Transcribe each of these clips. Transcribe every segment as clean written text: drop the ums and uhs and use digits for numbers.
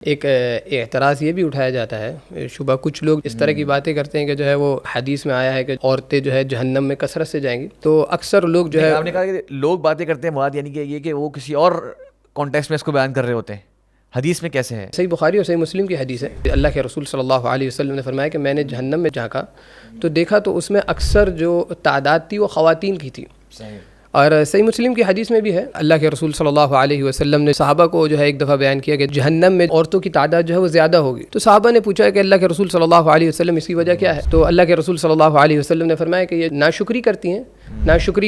ایک اعتراض یہ بھی اٹھایا جاتا ہے شبہ، کچھ لوگ اس طرح کی باتیں کرتے ہیں کہ جو ہے وہ حدیث میں آیا ہے کہ عورتیں جو ہے جہنم میں کثرت سے جائیں گی، تو اکثر لوگ جو ہے، آپ نے کہا کہ لوگ باتیں کرتے ہیں، مراد یعنی کہ یہ کہ وہ کسی اور کانٹیکسٹ میں اس کو بیان کر رہے ہوتے ہیں، حدیث میں کیسے ہے؟ صحیح بخاری اور صحیح مسلم کی حدیث ہے، اللہ کے رسول صلی اللہ علیہ وسلم نے فرمایا کہ میں نے جہنم میں جھانکا تو دیکھا تو اس میں اکثر جو تعداد تھی وہ خواتین کی تھی۔ اور صحیح مسلم کی حدیث میں بھی ہے، اللہ کے رسول صلی اللہ علیہ وسلم نے صحابہ کو جو ہے ایک دفعہ بیان کیا کہ جہنم میں عورتوں کی تعداد جو ہے وہ زیادہ ہوگی، تو صحابہ نے پوچھا کہ اللہ کے رسول صلی اللہ علیہ وسلم اس کی وجہ کیا ہے؟ تو اللہ کے رسول صلی اللہ علیہ وسلم نے فرمایا کہ یہ ناشکری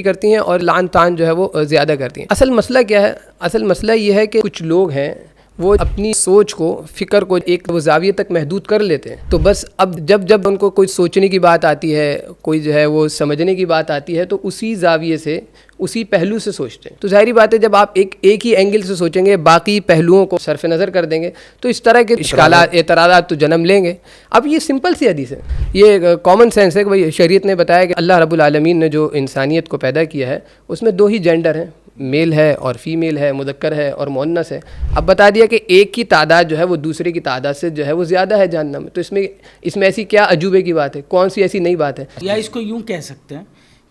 کرتی ہیں اور لعن طعن جو ہے وہ زیادہ کرتی ہیں۔ اصل مسئلہ کیا ہے؟ اصل مسئلہ یہ ہے کہ کچھ لوگ ہیں وہ اپنی سوچ کو، فکر کو ایک وہ زاویے تک محدود کر لیتے ہیں، تو بس اب جب ان کو کوئی سوچنے کی بات آتی ہے، کوئی جو ہے وہ سمجھنے کی بات آتی ہے، تو اسی زاویے سے، اسی پہلو سے سوچتے ہیں۔ تو ظاہری بات ہے جب آپ ایک ہی اینگل سے سوچیں گے، باقی پہلوؤں کو صرف نظر کر دیں گے، تو اس طرح کے اشکالات، اعتراضات تو جنم لیں گے۔ اب یہ سمپل سی حدیث ہے، یہ کامن سینس ہے کہ بھائی شریعت نے بتایا کہ اللہ رب العالمین نے جو انسانیت کو پیدا کیا ہے اس میں دو ہی جینڈر ہیں، میل ہے اور فیمیل ہے، مذکر ہے اور مؤنث ہے۔ اب بتا دیا کہ ایک کی تعداد جو ہے وہ دوسرے کی تعداد سے جو ہے وہ زیادہ ہے جہنم میں، تو اس میں ایسی کیا عجوبے کی بات ہے؟ کون سی ایسی نئی بات ہے؟ یا اس کو یوں کہہ سکتے ہیں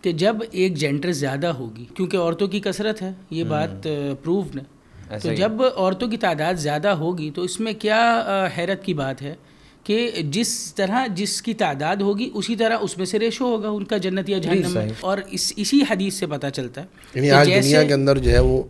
کہ جب ایک جینڈر زیادہ ہوگی، کیونکہ عورتوں کی کثرت ہے، یہ بات پروفڈ ہے، تو جب عورتوں کی تعداد زیادہ ہوگی تو اس میں کیا حیرت کی بات ہے کہ جس طرح جس کی تعداد ہوگی اسی طرح اس میں سے ریشو ہوگا ان کا جنت یا جہنم میں۔ اور اسی حدیث سے پتہ چلتا ہے یعنی آج دنیا کے اندر جو ہے وہ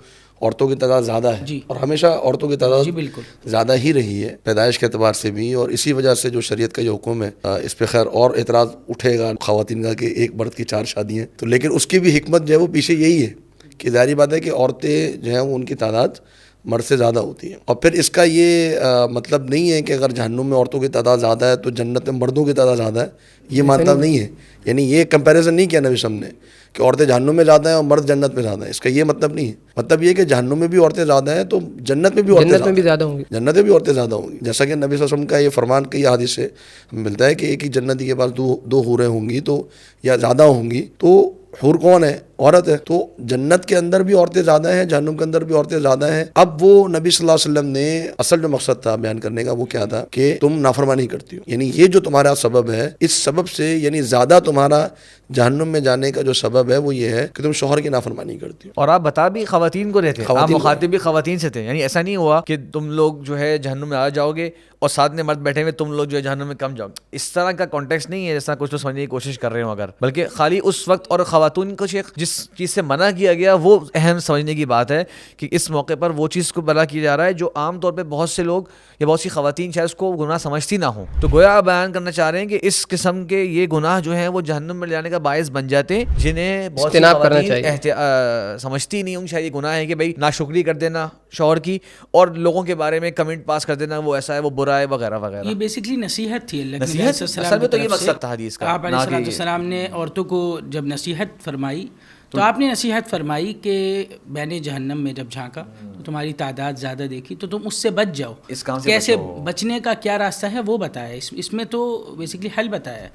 عورتوں کی تعداد زیادہ ہے، اور ہمیشہ عورتوں کی تعداد بالکل زیادہ ہی رہی ہے پیدائش کے اعتبار سے بھی، اور اسی وجہ سے جو شریعت کا جو حکم ہے اس پہ خیر اور اعتراض اٹھے گا خواتین کا کہ ایک مرد کی 4 شادیاں، تو لیکن اس کی بھی حکمت جو ہے وہ پیچھے یہی ہے کہ ظاہری بات ہے کہ عورتیں جو ہیں وہ ان کی تعداد مرد سے زیادہ ہوتی ہے، اور پھر اس کا یہ مطلب نہیں ہے کہ اگر جہنم میں عورتوں کی تعداد زیادہ ہے تو جنت میں مردوں کی تعداد زیادہ ہے، یہ مطلب نہیں ہے، یعنی یہ کمپیریزن نہیں کیا نبی صلی اللہ علیہ وسلم نے کہ عورتیں جہنم میں زیادہ ہیں اور مرد جنت میں زیادہ ہیں، اس کا یہ مطلب نہیں ہے۔ مطلب یہ کہ جہنم میں بھی عورتیں زیادہ ہیں تو جنت میں بھی عورتیں زیادہ ہوں گی، جنت میں بھی عورتیں زیادہ ہوں گی، جیسا کہ نبی صلی اللہ علیہ وسلم کا یہ فرمان کئی حدیث سے ملتا ہے کہ ایک ہی جنتی کے پاس دو حوریں ہوں گی تو یا زیادہ ہوں گی، تو حور کون ہے؟ عورت ہے، تو جنت کے اندر بھی عورتیں زیادہ ہیں، جہنم کے اندر بھی عورتیں زیادہ ہیں۔ اب وہ نبی صلی اللہ علیہ وسلم نے اصل جو مقصد تھا بیان کرنے کا وہ کیا تھا کہ تم نافرمانی کرتی ہو، یعنی یہ جو تمہارا سبب ہے، اس سبب سے یعنی زیادہ تمہارا جہنم میں جانے کا جو سبب ہے وہ یہ ہے کہ تم شوہر کی نافرمانی کرتی ہو۔ اور آپ بتا بھی خواتین کو رہتے ہیں، آپ مخاطب بھی خواتین سے تھے، یعنی ایسا نہیں ہوا کہ تم لوگ جو ہے جہنم میں آ جاؤ گے اور ساتھ میں مرد بیٹھے ہوئے تم لوگ جو ہے جہنم میں کم جاؤ گے، اس طرح کا کانٹیکسٹ نہیں ہے جیسا کچھ تو سمجھنے کی کوشش کر رہے ہوں اگر، بلکہ خالی اس وقت اور خواتین کو جس چیز سے منع کیا گیا وہ اہم سمجھنے کی بات ہے کہ اس موقع پر وہ چیز کو بلا کیا جا رہا ہے جو عام طور پہ بہت سے لوگ یا بہت سی خواتین شاید اس کو گناہ سمجھتی نہ ہوں، تو گویا آپ بیان کرنا چاہ رہے ہیں کہ اس قسم کے یہ گناہ جو ہیں وہ جہنم میں لے جانے کا باعث بن جاتے ہیں، جنہیں بہت سی خواتین سمجھتی نہیں ہوں شاید یہ گناہ ہے کہ بھائی ناشکری کر دینا شوہر کی اور لوگوں کے بارے میں کمنٹ پاس کر دینا وہ ایسا ہے وہ برا ہے وغیرہ وغیرہ۔ یہ بیسیکلی نصیحت تھی اللہ کے نبی اصل میں تو یہ مقصد تھا حدیث کا، آپ علیہ السلام نے عورتوں کو جب نصیحت فرمائی تو آپ نے نصیحت فرمائی کہ میں نے جہنم میں جب جھانکا تو تمہاری تعداد زیادہ دیکھی تو تم اس سے بچ جاؤ، اس کام سے کیسے بچنے کا کیا راستہ ہے وہ بتایا، اس میں تو بیسیکلی حل بتایا ہے۔